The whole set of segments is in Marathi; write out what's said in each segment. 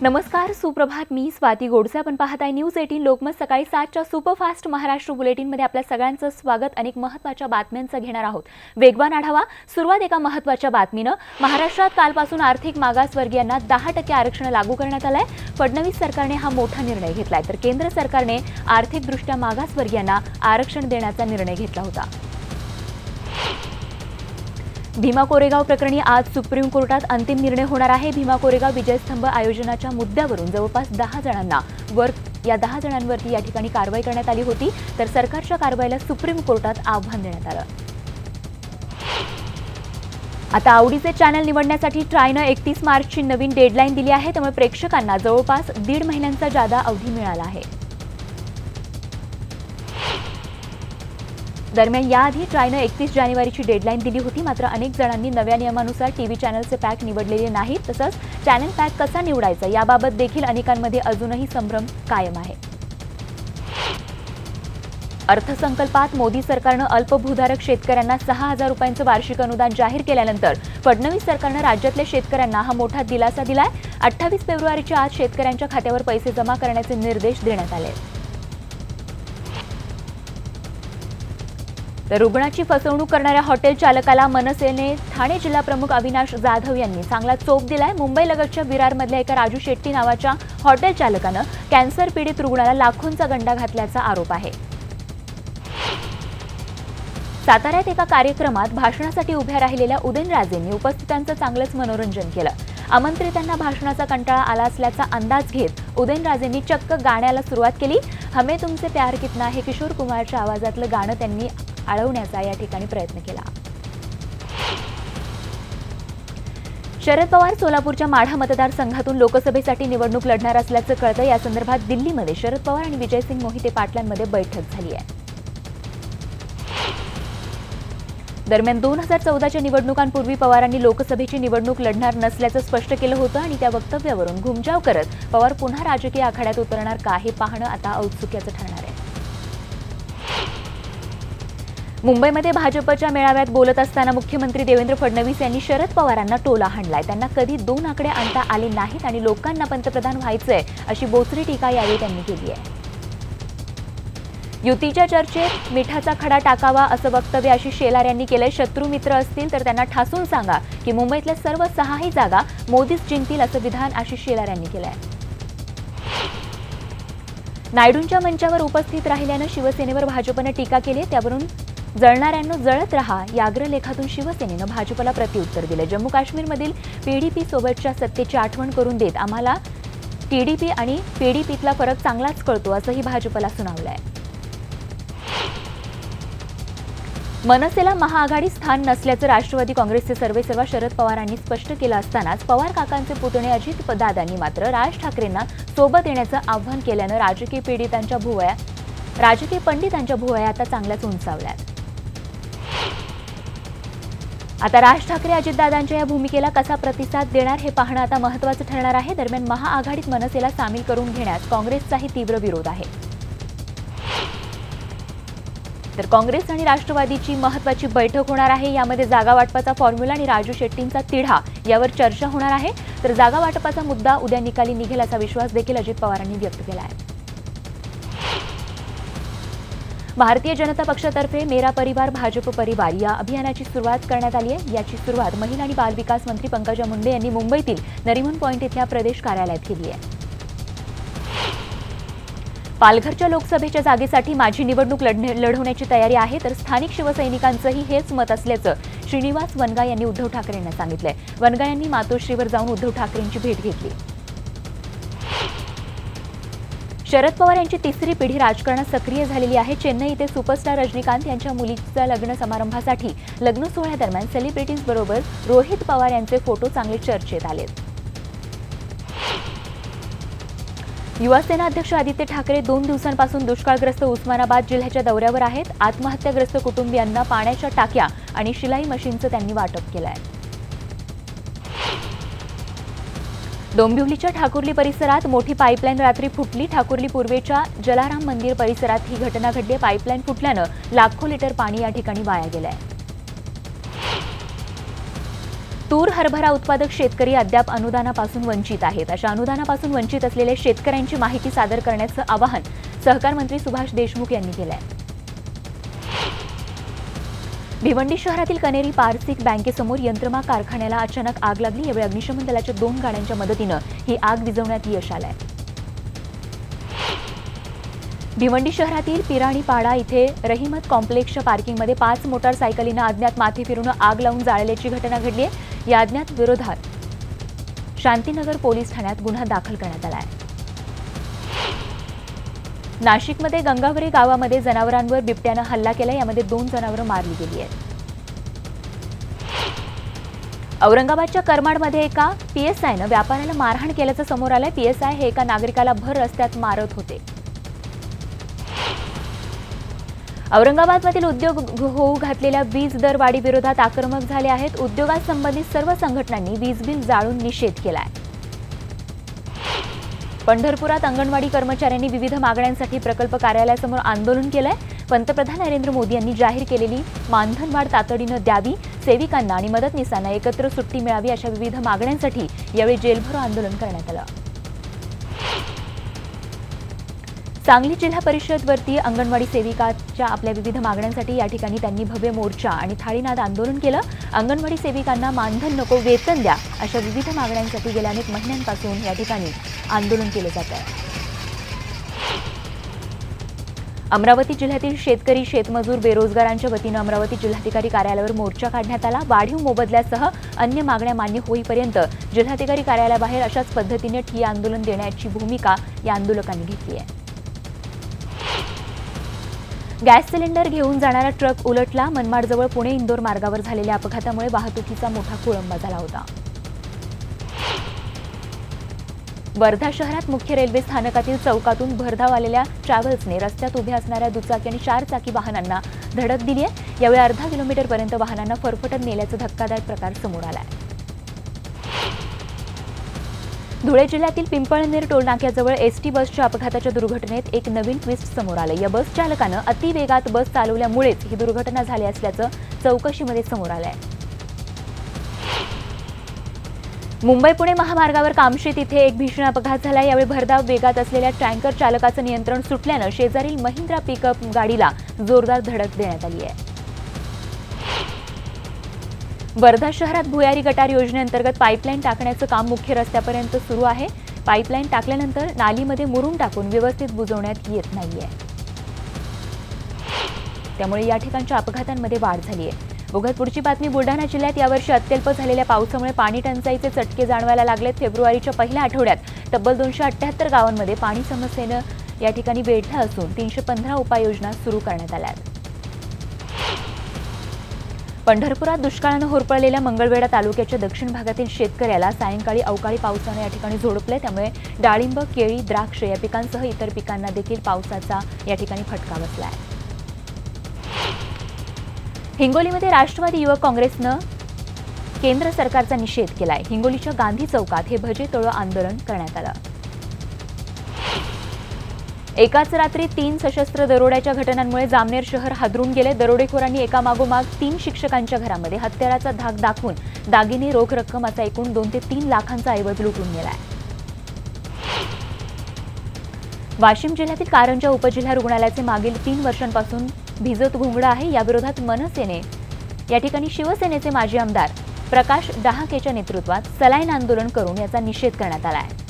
नमस्कार, सुप्रभात. मी स्वाती गोडसे. आपण पाहताय न्यूज 18 लोकमत. सकाळी 7च्या सुपरफास्ट महाराष्ट्र बुलेटिनमध्ये आपल्या सगळ्यांचं स्वागत. अनेक महत्त्वाच्या बातम्यांचं घेणार आहोत. वेगवान आढावा. सुरुवात एका महत्त्वाच्या बातमीनं. महाराष्ट्रात कालपासून आर्थिक मागासवर्गीयांना 10% आरक्षण लागू करण्यात आलंय. फडणवीस सरकारने हा मोठा निर्णय घेतलाय, तर केंद्र सरकारने आर्थिकदृष्ट्या मागासवर्गीयांना आरक्षण देण्याचा निर्णय घेतला होता. भीमा कोरेगाव प्रकरणी आज सुप्रीम कोर्टात अंतिम निर्णय होणार आहे. भीमा कोरेगाव विजयस्तंभ आयोजनाच्या मुद्द्यावरून जवळपास 10 जणांवरती या ठिकाणी कारवाई करण्यात आली होती, तर सरकारच्या कारवाईला सुप्रीम कोर्टात आव्हान देण्यात आलं. आता आवडीचे चॅनल निवडण्यासाठी ट्रायनं 31 मार्चची नवीन डेडलाईन दिली आहे, त्यामुळे प्रेक्षकांना जवळपास 1.5 महिन्यांचा जादा अवधी मिळाला आहे. दरम्यान याआधी ट्रायनं 31 जानेवारीची डेडलाईन दिली होती, मात्र अनेक जणांनी नव्या नियमानुसार टीव्ही चॅनलचे पॅक निवडलेले नाहीत. तसंच चॅनल पॅक कसा निवडायचा याबाबत देखील अनेकांमध्ये अजूनही संभ्रम कायम आहे. अर्थसंकल्पात मोदी सरकारनं अल्पभूधारक शेतकऱ्यांना 6,000 रुपयांचं वार्षिक अनुदान जाहीर केल्यानंतर फडणवीस सरकारनं राज्यातल्या शेतकऱ्यांना हा मोठा दिलासा दिलाय. 28 फेब्रुवारीच्या आत शेतकऱ्यांच्या खात्यावर पैसे जमा करण्याचे निर्देश देण्यात आले. तर रुग्णाची फसवणूक करणाऱ्या हॉटेल चालकाला मनसेने ठाणे जिल्हा प्रमुख अविनाश जाधव यांनी चांगला चोप दिलाय. मुंबईलगतच्या विरारमधल्या एका राजू शेट्टी नावाच्या हॉटेल चालकानं कॅन्सर पीडित रुग्णाला लाखोंचा गंडा घातल्याचा आरोप आहे. साताऱ्यात एका कार्यक्रमात भाषणासाठी उभ्या राहिलेल्या उदयनराजेंनी उपस्थितांचं चांगलंच मनोरंजन केलं. आमंत्रितांना भाषणाचा कंटाळा आला असल्याचा अंदाज घेत उदयनराजेंनी चक्क गाण्याला सुरुवात केली. हमें तुमसे प्यार कितना हे किशोर कुमारच्या आवाजातलं गाणं त्यांनी आळवण्याचा या ठिकाणी प्रयत्न केला. शरद पवार सोलापूरच्या माढा मतदारसंघातून लोकसभेसाठी निवडणूक लढणार असल्याचं कळतं. या संदर्भात दिल्लीमध्ये शरद पवार आणि विजयसिंग मोहिते पाटलांमध्ये बैठक झाली आहे. दरम्यान 2014च्या निवडणुकांपूर्वी पवारांनी लोकसभेची निवडणूक लढणार नसल्याचं स्पष्ट केलं होतं आणि त्या वक्तव्यावरून घुमजाव करत पवार पुन्हा राजकीय आखाड्यात उतरणार का हे पाहणं आता औत्सुक्याचं ठरणार आहे. मुंबईमध्ये भाजपच्या मेळाव्यात बोलत असताना मुख्यमंत्री देवेंद्र फडणवीस यांनी शरद पवारांना टोला हाणलाय. त्यांना कधी 2 आकडे आणता आले नाहीत आणि लोकांना पंतप्रधान व्हायचंय अशी बोचरी टीका यावेळी त्यांनी केली आहे. युतीच्या चर्चेत मिठाचा खडा टाकावा असं वक्तव्य आशिष शेलार यांनी केलंय. शत्रू मित्र असतील तर त्यांना ठासून सांगा की मुंबईतल्या सर्व 6ही जागा मोदीच जिंकतील असं विधान आशिष शेलार यांनी केलंय. नायडूंच्या मंचावर उपस्थित राहिल्यानं शिवसेनेवर भाजपनं टीका केली. त्यावरून जळणाऱ्यांनो जळत रहा या अग्रलेखातून शिवसेनेनं भाजपला प्रत्युत्तर दिलं. जम्मू काश्मीरमधील पीडीपी सोबतच्या सत्तेची आठवण करून देत आम्हाला टीडीपी आणि पीडीपीतला फरक चांगलाच कळतो असंही भाजपला सुनावलंय. मनसेला महाआघाडीत स्थान नसल्याचं राष्ट्रवादी काँग्रेसचे सर्वेसर्वा शरद पवारांनी स्पष्ट केलं असतानाच पवार काकांचे पुतणे अजित दादांनी मात्र राज ठाकरेंना सोबत येण्याचं आव्हान केल्यानं राजकीय पंडितांच्या भुवया आता चांगल्याच उंचावल्यात. आता राज ठाकरे अजितदादांच्या या भूमिकेला कसा प्रतिसाद देणार हे पाहणं आता महत्त्वाचं ठरणार आहे. दरम्यान महाआघाडीत मनसेला सामील करून घेण्यास काँग्रेसचाही तीव्र विरोध आहे. तर काँग्रेस आणि राष्ट्रवादीची महत्त्वाची बैठक होणार आहे. यामध्ये जागा वाटपाचा फॉर्म्युला आणि राजू शेट्टींचा तिढा यावर चर्चा होणार आहे. तर जागा वाटपाचा मुद्दा उद्या निकाली निघेल असा विश्वास देखील अजित पवारांनी व्यक्त केला आहे. भारतीय जनता पक्षातर्फे मेरा परिवार भाजप परिवार या अभियानाची सुरुवात करण्यात आली आहे. याची सुरुवात महिला आणि बालविकास मंत्री पंकजा मुंडे यांनी मुंबईतील नरिमन पॉइंट इथल्या प्रदेश कार्यालयात केली आहे. पालघरच्या लोकसभेच्या जागेसाठी माझी निवडणूक लढवण्याची तयारी आहे, तर स्थानिक शिवसैनिकांचंही हेच मत असल्याचं श्रीनिवास वनगा यांनी उद्धव ठाकरेंना सांगितलंय. वनगा यांनी मातोश्रीवर जाऊन उद्धव ठाकरेंची भेट घेतली. शरद पवार यांची तिसरी पिढी राजकारणात सक्रिय झालेली आहे. चेन्नई इथे सुपरस्टार रजनीकांत यांच्या मुलीच्या लग्न समारंभासाठी लग्न सोहळ्यादरम्यान सेलिब्रिटीज बरोबर रोहित पवार यांचे फोटो चांगले चर्चेत आलेत. युवासेना अध्यक्ष आदित्य ठाकरे 2 दिवसांपासून दुष्काळग्रस्त उस्मानाबाद जिल्ह्याच्या दौऱ्यावर आहेत. आत्महत्याग्रस्त कुटुंबियांना पाण्याच्या टाक्या आणि शिलाई मशीनचं त्यांनी वाटप केलं आहे. डोंबिवलीच्या ठाकुर्ली परिसरात मोठी पाईपलाईन रात्री फुटली. ठाकुर्ली पूर्वेच्या जलाराम मंदिर परिसरात ही घटना घडली. पाईपलाईन फुटल्यानं लाखो लिटर पाणी या ठिकाणी वाया गेलंय. तूर हरभरा उत्पादक शेतकरी अद्याप अनुदानापासून वंचित आहेत. अशा अनुदानापासून वंचित असलेल्या शेतकऱ्यांची माहिती सादर करण्याचं आवाहन सहकार मंत्री सुभाष देशमुख यांनी केलं आहे. भिवंडी शहरातील कनेरी पारसिक बँकेसमोर यंत्रमा कारखान्याला अचानक आग लागली. यावेळी अग्निशमन दलाच्या 2 गाड्यांच्या मदतीनं ही आग विझवण्यात यश आलंय. भिवंडी शहरातील पिराणीपाडा इथे रहिमत कॉम्प्लेक्सच्या पार्किंगमध्ये 5 मोटारसायकलींना अज्ञात माथे फिरून आग लावून जाळल्याची घटना घडली आहे. या अज्ञात विरोधात शांतीनगर पोलीस ठाण्यात गुन्हा दाखल करण्यात आला आहे. नाशिकमध्ये गंगावरे गावामध्ये जनावरांवर बिबट्यानं हल्ला केला. यामध्ये 2 जनावरं मारली गेली आहेत. औरंगाबादच्या करमाडमध्ये एका पीएसआयनं व्यापाऱ्याला मारहाण केल्याचं समोर आलंय. पीएसआय हे एका नागरिकाला भर रस्त्यात मारत होते. औरंगाबादमधील उद्योग होऊ घातलेल्या वीज दरवाढी विरोधात आक्रमक झाले आहेत. उद्योगासंबंधित सर्व संघटनांनी वीज बिल जाळून निषेध केलाय. पंढरपुरात अंगणवाडी कर्मचाऱ्यांनी विविध मागण्यांसाठी प्रकल्प कार्यालयासमोर आंदोलन केलंय. पंतप्रधान नरेंद्र मोदी यांनी जाहीर केलेली मानधनवाढ तातडीनं द्यावी, सेविकांना आणि मदतनीसांना एकत्र सुट्टी मिळावी अशा विविध मागण्यांसाठी यावेळी जेलभरो आंदोलन करण्यात आलं. सांगली जिल्हा परिषदवरती अंगणवाडी सेविकाच्या आपल्या विविध मागण्यांसाठी या ठिकाणी त्यांनी भव्य मोर्चा आणि थाळीनाद आंदोलन केलं. अंगणवाडी सेविकांना मानधन नको, वेतन द्या अशा विविध मागण्यांसाठी गेल्या अनेक महिन्यांपासून या ठिकाणी आंदोलन केलं जात आहे. अमरावती जिल्ह्यातील शेतकरी, शेतमजूर, बेरोजगारांच्या वतीनं अमरावती जिल्हाधिकारी कार्यालयावर मोर्चा काढण्यात आला. वाढीव मोबदल्यासह अन्य मागण्या मान्य होईपर्यंत जिल्हाधिकारी कार्यालयाबाहेर अशाच पद्धतीने ठिय्या आंदोलन देण्याची भूमिका या आंदोलकांनी घेतली आहे. गॅस सिलेंडर घेऊन जाणारा ट्रक उलटला. मनमाडजवळ पुणे इंदोर मार्गावर झालेल्या अपघातामुळे वाहतुकीचा मोठा खोळंबा झाला होता. वर्धा शहरात मुख्य रेल्वे स्थानकातील चौकातून भरधाव आलेल्या ट्रॅव्हल्सने रस्त्यात उभ्या असणाऱ्या दुचाकी आणि 4 चाकी वाहनांना धडक दिली आहे. यावेळी अर्धा किलोमीटरपर्यंत वाहनांना फरफटत नेल्याचा धक्कादायक प्रकार समोर आला आहे. धुळे जिल्ह्यातील पिंपळनेर टोलनाक्याजवळ एसटी बसच्या अपघाताच्या दुर्घटनेत एक नवीन ट्विस्ट समोर आलं. या बस चालकानं अतिवेगात बस चालवल्यामुळेच ही दुर्घटना झाली असल्याचं चौकशीमध्ये समोर आलंय. मुंबई पुणे महामार्गावर कामशेत इथे एक भीषण अपघात झाला. यावेळी भरधाव वेगात असलेल्या टँकर चालकाचं नियंत्रण सुटल्यानं शेजारील महिंद्रा पिकअप गाडीला जोरदार धडक देण्यात आली आहे. वर्धा शहरात भुयारी गटार योजनेअंतर्गत पाईपलाईन टाकण्याचं काम मुख्य रस्त्यापर्यंत सुरू आहे. पाईपलाईन टाकल्यानंतर नालीमध्ये मुरुम टाकून व्यवस्थित बुजवण्यात येत नाहीये. त्यामुळे या ठिकाणच्या अपघातांमध्ये वाढ झाली आहे. बघत पुढची बातमी. बुलढाणा जिल्ह्यात यावर्षी अत्यल्प झालेल्या पावसामुळे पाणी टंचाईचे चटके जाणवायला लागलेत. फेब्रुवारीच्या पहिल्या आठवड्यात तब्बल 278 गावांमध्ये पाणी समस्येनं या ठिकाणी वेढलं असून 315 उपाययोजना सुरू करण्यात आल्या आहेत. पंढरपुरात दुष्काळानं होरपळलेल्या मंगळवेढा तालुक्याच्या दक्षिण भागातील शेतकऱ्याला सायंकाळी अवकाळी पावसानं या ठिकाणी झोडपले. त्यामुळे डाळिंब, केळी, द्राक्ष या पिकांसह इतर पिकांना देखील पावसाचा या ठिकाणी फटका बसला आहे. हिंगोलीमध्ये राष्ट्रवादी युवक काँग्रेसनं केंद्र सरकारचा निषेध केलाय. हिंगोलीच्या गांधी चौकात हे भजे तळो आंदोलन करण्यात आलं. एकाच रात्री 3 सशस्त्र दरोड्याच्या घटनांमुळे जामनेर शहर हादरून गेले. दरोडेखोरांनी एकामागोमाग 3 शिक्षकांच्या घरामध्ये हत्याराचा धाक दाखवून दागिने, रोख रक्कम असा एकूण 2 ते 3 लाखांचा ऐवज लुटून नेलाय. वाशिम जिल्ह्यातील कारंजा उपजिल्हा रुग्णालयाचे मागील 3 वर्षांपासून भिजत घोंगडं आहे. याविरोधात मनसेने या ठिकाणी शिवसेनेचे माजी आमदार प्रकाश डहाकेच्या नेतृत्वात सलाईन आंदोलन करून याचा निषेध करण्यात आला आहे.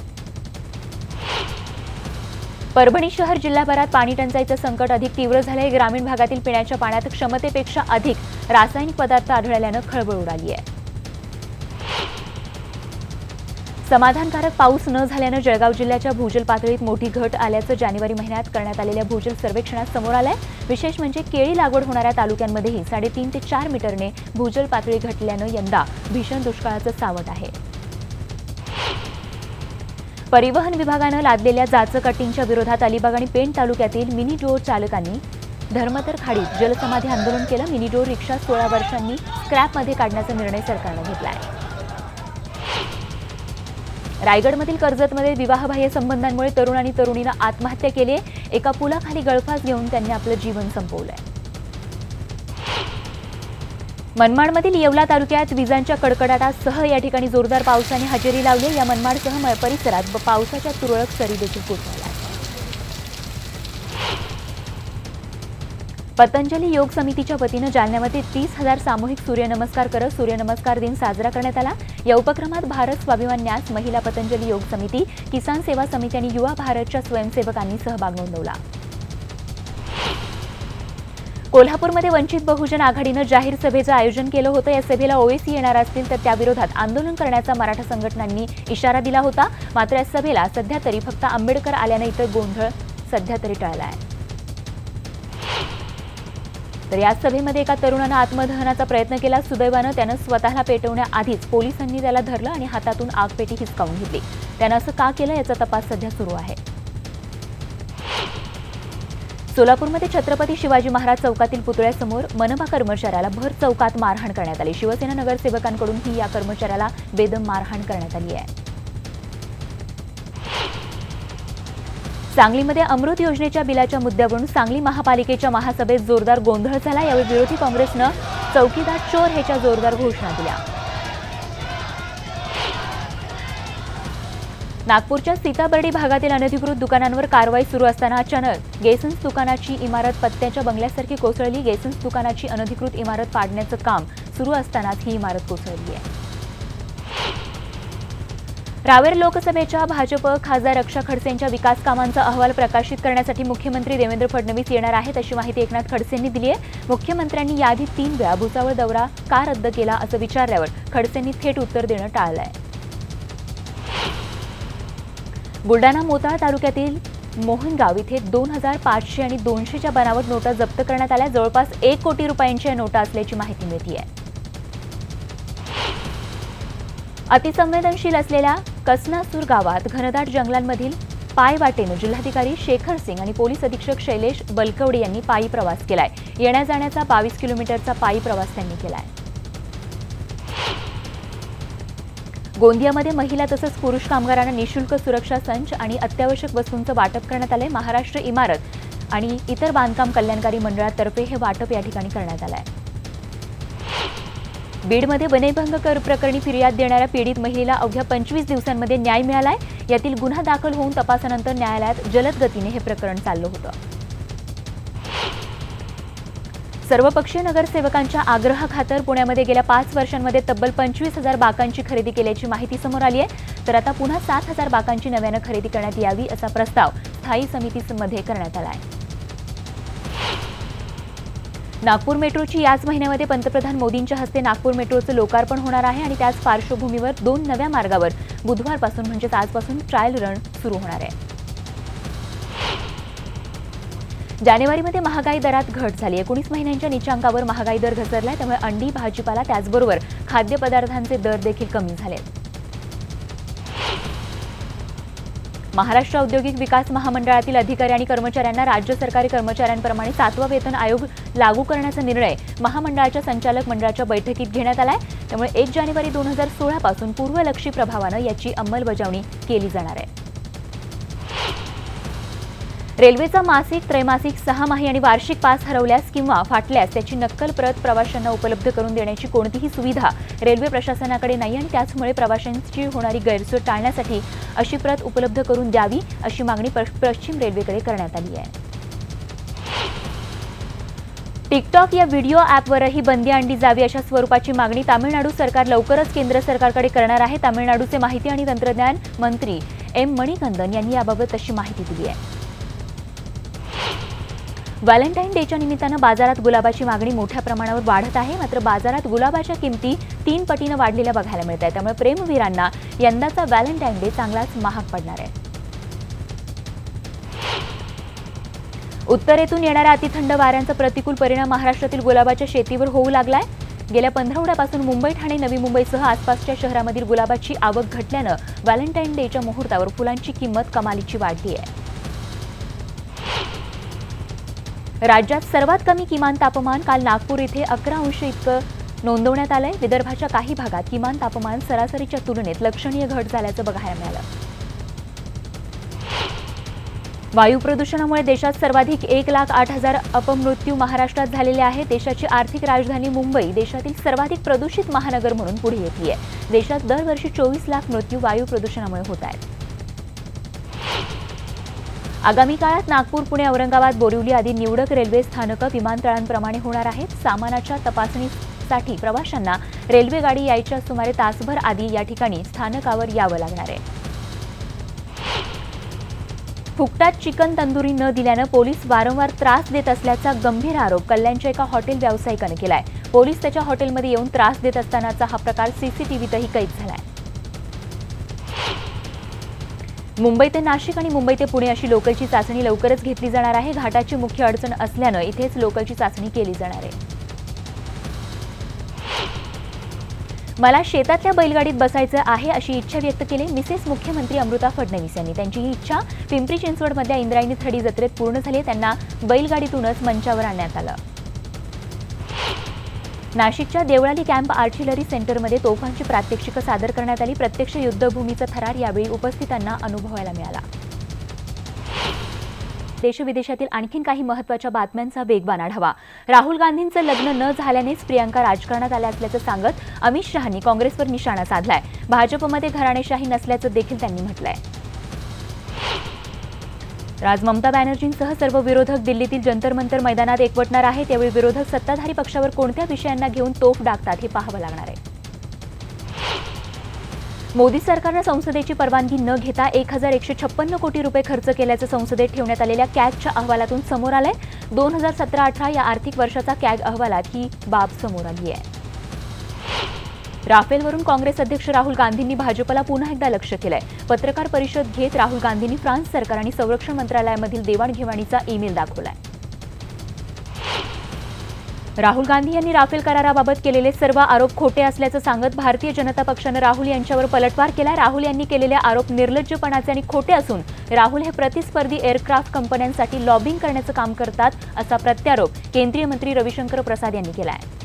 परभणी शहर जिल्हाभरात पाणी टंचाईचं संकट अधिक तीव्र झालंय. ग्रामीण भागातील पिण्याच्या पाण्यात क्षमतेपेक्षा अधिक रासायनिक पदार्थ आढळल्यानं खळबळ उडाली आहे. समाधानकारक पाऊस न झाल्यानं जळगाव जिल्ह्याच्या भूजल पातळीत मोठी घट आल्याचं जानेवारी महिन्यात करण्यात आलेल्या भूजल सर्वेक्षणात समोर आलंय. विशेष म्हणजे केळी लागवड होणाऱ्या तालुक्यांमध्येही 3.5 ते 4 मीटरने भूजल पातळी घटल्यानं यंदा भीषण दुष्काळाचं सावट आहे. परिवहन विभागानं लादलेल्या जाचकटींच्या विरोधात अलिबाग आणि पेण तालुक्यातील मिनी डोर चालकांनी धर्मतर खाडीत जलसमाधी आंदोलन केलं. मिनी डोर रिक्षा 16 वर्षांनी स्क्रॅपमध्ये काढण्याचा निर्णय सरकारनं घेतला आहे. रायगडमधील कर्जतमध्ये विवाहबाह्य संबंधांमुळे तरुण आणि तरुणीनं आत्महत्या केली. एका पुलाखाली गळफास घेऊन त्यांनी आपलं जीवन संपवलंय. मनमाडमधील येवला तालुक्यात विजांच्या कडकडाटासह या ठिकाणी जोरदार पावसाने हजेरी लावली। या मनमाडसह परिसरात पावसाच्या तुरळक सरी देखील कोसळल्या। पतंजली योग समितीच्या वतीने जालन्यामध्ये 30,000 सामूहिक सूर्यनमस्कार करत सूर्यनमस्कार दिन साजरा करण्यात आला। या उपक्रमात भारत स्वाभिमान न्यास, महिला पतंजली योग समिती, किसान सेवा समिती आणि युवा भारतच्या स्वयंसेवकांनी सहभाग नोंदवला। कोल्हापूरमध्ये वंचित बहुजन आघाडीने जाहीर सभेचं आयोजन केलं होतं। या सभेला ओवेसी येणार असतील तर त्याविरोधात आंदोलन करण्याचा मराठा संघटनांनी इशारा दिला होता। मात्र या सभेला सध्या तरी फक्त आंबेडकर आल्याने इतर गोंधळ सध्या तरी टळला आहे। तर या सभेमध्ये एका तरुणाने आत्मदहनाचा प्रयत्न केला। सुदैवाने त्याने स्वतःला पेटवण्याआधीच पोलिसांनी त्याला धरलं आणि हातातून आगपेटी हिसकावून घेतली। त्याने असं का केलं याचा तपास सध्या सुरू आहे। सोलापूरमध्ये छत्रपती शिवाजी महाराज चौकातील पुतळ्यासमोर मनपा कर्मचाऱ्याला भर चौकात मारहाण करण्यात आली। शिवसेना नगरसेवकांकडूनही या कर्मचाऱ्याला बेदम मारहाण करण्यात आली आहे। सांगलीमध्ये अमृत योजनेच्या बिलाच्या मुद्द्यावरून सांगली महापालिकेच्या महासभेत जोरदार गोंधळ झाला। यावेळी विरोधी काँग्रेसनं चौकीदार चोर ह्याच्या जोरदार घोषणा दिल्या। नागपूरच्या सीताबर्डी भागातील अनधिकृत दुकानांवर कारवाई सुरू असताना अचानक गेसन्स दुकानाची इमारत पत्त्याच्या बंगल्यासारखी कोसळली। गेसन्स दुकानाची अनधिकृत इमारत पाडण्याचं काम सुरू असतानाच ही इमारत कोसळली आहे। रावेर लोकसभेच्या भाजप खासदार रक्षा खडसेंच्या विकास कामांचा अहवाल प्रकाशित करण्यासाठी मुख्यमंत्री देवेंद्र फडणवीस येणार आहेत अशी माहिती एकनाथ खडसेंनी दिली आहे। मुख्यमंत्र्यांनी याआधी 3 वेळा भुसावळ दौरा का रद्द केला असं विचारल्यावर खडसेंनी थेट उत्तर देणं टाळलंय। बुलडाणा मोताळा तालुक्यातील मोहनगाव इथे 2,500 आणि 200च्या बनावट नोटा जप्त करण्यात आल्या। जवळपास 1 कोटी रुपयांच्या नोटा असल्याची माहिती मिळते आहे। अतिसंवेदनशील असलेल्या कसनासूर गावात घनदाट जंगलांमधील पायवाटेनं जिल्हाधिकारी शेखर सिंग आणि पोलीस अधीक्षक शैलेश बलकवडे यांनी पायी प्रवास केलाय। येण्या जाण्याचा 22 किलोमीटरचा पायी प्रवास त्यांनी केलाय। गोंदियामध्ये महिला तसंच पुरुष कामगारांना निःशुल्क सुरक्षा संच आणि अत्यावश्यक वस्तूंचं वाटप करण्यात आलंय। महाराष्ट्र इमारत आणि इतर बांधकाम कल्याणकारी मंडळातर्फे हे वाटप या ठिकाणी करण्यात आलंय। बीडमध्ये वनभंग प्रकरणी फिर्याद देणाऱ्या पीडित महिलेला अवघ्या 25 दिवसांमध्ये न्याय मिळालाय। यातील गुन्हा दाखल होऊन तपासानंतर न्यायालयात जलद गतीने हे प्रकरण चाललं होतं। सर्वपक्षीय नगरसेवकांच्या आग्रहाखातर पुण्यामध्ये गेल्या 5 वर्षांमध्ये तब्बल 25,000 बाकांची खरेदी केल्याची माहिती समोर आली आहे। तर आता पुन्हा 7,000 बाकांची नव्यानं खरेदी करण्यात यावी असा प्रस्ताव स्थायी समितीमध्ये करण्यात आला आहे। नागपूर मेट्रोची याच महिन्यामध्ये पंतप्रधान मोदींच्या हस्ते नागपूर मेट्रोचं लोकार्पण होणार आहे आणि त्याच पार्श्वभूमीवर 2 नव्या मार्गावर बुधवारपासून म्हणजेच आजपासून ट्रायल रन सुरू होणार आहे। जानेवारीमध्ये महागाई दरात घट झाली। 19 महिन्यांच्या निचांकावर महागाई दर घसरलाय। त्यामुळे अंडी, भाजीपाला त्याचबरोबर खाद्यपदार्थांचे दर देखील कमी झालेत। महाराष्ट्र औद्योगिक विकास महामंडळातील अधिकारी आणि कर्मचाऱ्यांना राज्य सरकारी कर्मचाऱ्यांप्रमाणे 7वा वेतन आयोग लागू करण्याचा निर्णय महामंडळाच्या संचालक मंडळाच्या बैठकीत घेण्यात आलाय। त्यामुळे 1 जानेवारी 2016 पासून पूर्वलक्षी प्रभावाने याची अंमलबजावणी केली जाणार आहे। रेल्वेचा मासिक, त्रैमासिक, 6माही आणि वार्षिक पास हरवल्यास किंवा फाटल्यास त्याची नक्कल प्रत प्रवाशांना उपलब्ध करून देण्याची कोणतीही सुविधा रेल्वे प्रशासनाकडे नाही आणि त्याचमुळे प्रवाशांची होणारी गैरसोय टाळण्यासाठी अशी प्रत उपलब्ध करून द्यावी अशी मागणी पश्चिम रेल्वेकडे करण्यात आली आहे। टिकटॉक या व्हिडिओ ॲपवरही बंदी आणली जावी अशा स्वरूपाची मागणी तामिळनाडू सरकार लवकरच केंद्र सरकारकडे करणार आहे। तामिळनाडूचे माहिती आणि तंत्रज्ञान मंत्री एम मणिकंदन यांनी याबाबत तशी माहिती दिली आहे। व्हॅलेंटाईन डेच्या निमित्तानं बाजारात गुलाबाची मागणी मोठ्या प्रमाणावर वाढत आहे। मात्र बाजारात गुलाबाच्या किमती 3 पटीनं वाढलेल्या बघायला मिळत आहेत। त्यामुळे प्रेमवीरांना यंदाचा व्हॅलेंटाईन डे चांगलाच महाग पडणार आहे। उत्तरेतून येणाऱ्या अतिथंड वाऱ्यांचा प्रतिकूल परिणाम महाराष्ट्रातील गुलाबाच्या शेतीवर होऊ लागलाय। गेल्या 15 आठवड्यापासून मुंबई, ठाणे, नवी मुंबईसह आसपासच्या शहरांमधील गुलाबाची आवक घटल्यानं व्हॅलेंटाईन डेच्या मुहूर्तावर फुलांची किंमत कमालीची वाढली आहे। राज्यात सर्वात कमी किमान तापमान काल नागपूर इथे 11 अंश इतकं नोंदवण्यात आलंय। विदर्भाच्या काही भागात किमान तापमान सरासरीच्या तुलनेत लक्षणीय घट झाल्याचं बघायला मिळालं। वायू प्रदूषणामुळे देशात सर्वाधिक 1,08,000 अपमृत्यू महाराष्ट्रात झालेले आहेत। देशाची आर्थिक राजधानी मुंबई देशातील सर्वाधिक प्रदूषित महानगर म्हणून पुढे येते। देशात दरवर्षी 24 लाख मृत्यू वायू प्रदूषणामुळे होत आहेत। आगामी काळात नागपूर, पुणे, औरंगाबाद, बोरिवली आदी निवडक रेल्वे स्थानकं विमानतळांप्रमाणे होणार आहेत। सामानाच्या तपासणीसाठी प्रवाशांना रेल्वे गाडी यायच्या सुमारे तासभर आधी या ठिकाणी स्थानकावर यावं लागणार आहे। फुकटात चिकन तंदुरी न दिल्यानं पोलीस वारंवार त्रास देत असल्याचा गंभीर आरोप कल्याणच्या एका हॉटेल व्यावसायिकाने केलाय। पोलीस त्याच्या हॉटेलमध्ये येऊन त्रास देत असतानाचा हा प्रकार सीसीटीव्हीतही कैद झालाय। मुंबई ते नाशिक आणि मुंबई ते पुणे अशी लोकलची चाचणी लवकरच घेतली जाणार आहे। घाटाची मुख्य अडचण असल्यानं इथेच लोकलची चाचणी केली जाणार आहे। मला शेतातल्या बैलगाडीत बसायचं आहे अशी इच्छा व्यक्त केली मिसेस मुख्यमंत्री अमृता फडणवीस यांनी। त्यांची ही इच्छा पिंपरी चिंचवडमधल्या इंद्रायणी थडी जत्रेत पूर्ण झाली। त्यांना बैलगाडीतूनच मंचावर आणण्यात आलं। नाशिकच्या देवळाली कॅम्प आर्टिलरी सेंटरमध्ये तोफांची प्रात्यक्षिकं सादर करण्यात आली। प्रत्यक्ष युद्धभूमीचा थरार यावेळी उपस्थितांना अनुभवायला मिळाला। देशविदेशातील आणखीन काही महत्त्वाच्या बातम्यांचा वेगवान आढावा। राहुल गांधींचं लग्न न झाल्यानेच प्रियांका राजकारणात आल्या असल्याचं सांगत अमित शहांनी काँग्रेसवर निशाणा साधलाय। भाजपमध्ये घराणेशाही नसल्याचं देखील त्यांनी म्हटलंय। आज ममता बॅनर्जींसह सर्व विरोधक दिल्लीतील जंतर मंतर मैदानात एकवटणार आहेत। त्यावेळी विरोधक सत्ताधारी पक्षावर कोणत्या विषयांना घेऊन तोफ डागतात हे पाहावं लागणार आहे। मोदी सरकारनं संसदेची परवानगी न घेता 1,156 कोटी रुपये खर्च केल्याचं संसदेत ठेवण्यात आलेल्या कॅगच्या अहवालातून समोर आलंय। 2017-18 या आर्थिक वर्षाचा कॅग अहवालात ही बाब समोर आली आहे। राफेलवरून काँग्रेस अध्यक्ष राहुल गांधींनी भाजपला पुन्हा एकदा लक्ष्य केलंय। पत्रकार परिषद घेत राहुल गांधींनी फ्रान्स सरकार आणि संरक्षण मंत्रालयामधील देवाणघेवाणीचा ईमेल दाखवलाय। राहुल गांधी यांनी राफेल कराराबाबत केलेले सर्व आरोप खोटे असल्याचं सांगत भारतीय जनता पक्षानं राहुल यांच्यावर पलटवार केला। राहुल यांनी केलेले आरोप निर्लज्जपणाचे आणि खोटे असून राहुल हे प्रतिस्पर्धी एअरक्राफ्ट कंपन्यांसाठी लॉबिंग करण्याचं काम करतात असा प्रत्यारोप केंद्रीय मंत्री रविशंकर प्रसाद यांनी केला आहे।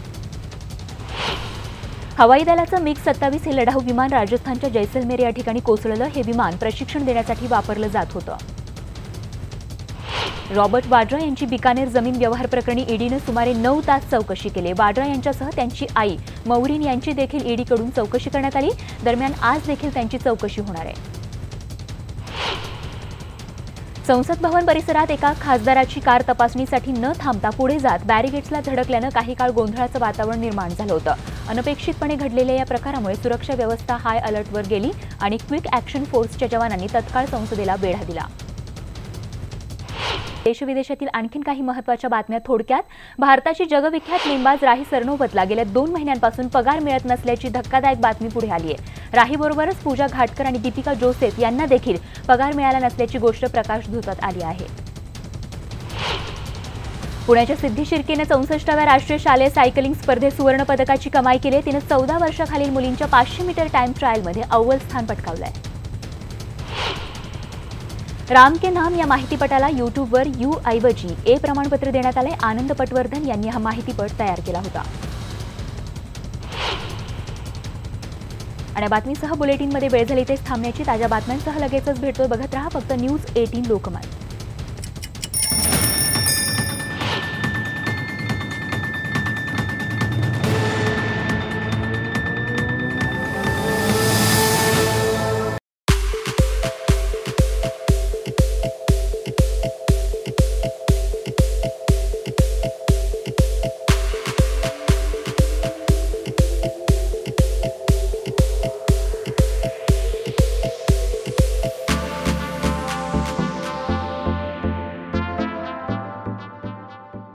हवाई दलाचं MiG-27 हे लढाऊ विमान राजस्थानच्या जैसलमेर या ठिकाणी कोसळलं। हे विमान प्रशिक्षण देण्यासाठी वापरलं जात होतं। रॉबर्ट वाड्रा यांची बिकानेर जमीन व्यवहार प्रकरणी ईडीनं सुमारे 9 तास चौकशी केली। वाड्रा यांच्यासह त्यांची आई मौरीन यांची देखील ईडीकडून चौकशी करण्यात आली। दरम्यान आज देखील त्यांची चौकशी होणार आहे। संसद भवन परिसरात एका खासदाराची कार तपासणीसाठी न थांबता पुढे जात बॅरिगेट्सला धडकल्यानं काही काळ गोंधळाचं वातावरण निर्माण झालं होतं। अनपेक्षितपणे घडलेल्या या प्रकारामुळे सुरक्षा व्यवस्था हाय अलर्टवर गेली आणि क्विक ॲक्शन फोर्सच्या जवानांनी तत्काळ संसदेला वेढा दिला। देशविदेशातील आणखीन काही महत्त्वाच्या बातम्या थोडक्यात। भारताची जगविख्यात नेमबाज राही सरनोबतला गेल्या 2 महिन्यांपासून पगार मिळत नसल्याची धक्कादायक बातमी पुढे आली आहे। राहीबरोबरच पूजा घाटकर आणि दीपिका जोसेफ यांना देखील पगार मिळाला नसल्याची गोष्ट प्रकाशझोतात आली आहे। पुण्याच्या सिद्धी शिर्केनं 64व्या राष्ट्रीय शालेय सायकलिंग स्पर्धेत सुवर्ण पदकाची कमाई केली। तिनं 14 वर्षाखालील मुलींच्या 500 मीटर टाइम ट्रायलमध्ये अव्वल स्थान पटकावलंय। राम के नाम या माहितीपटाला यूट्यूबवर यू ऐवजी ए प्रमाणपत्र देण्यात आलंय। आनंद पटवर्धन यांनी हा माहितीपट तयार केला होता। आणि बातमीसह बुलेटिनमध्ये वेळ झाली तेच थांबण्याची। ताज्या बातम्यांसह लगेचच भेटतोय। बघत रहा फक्त न्यूज 18 लोकमत।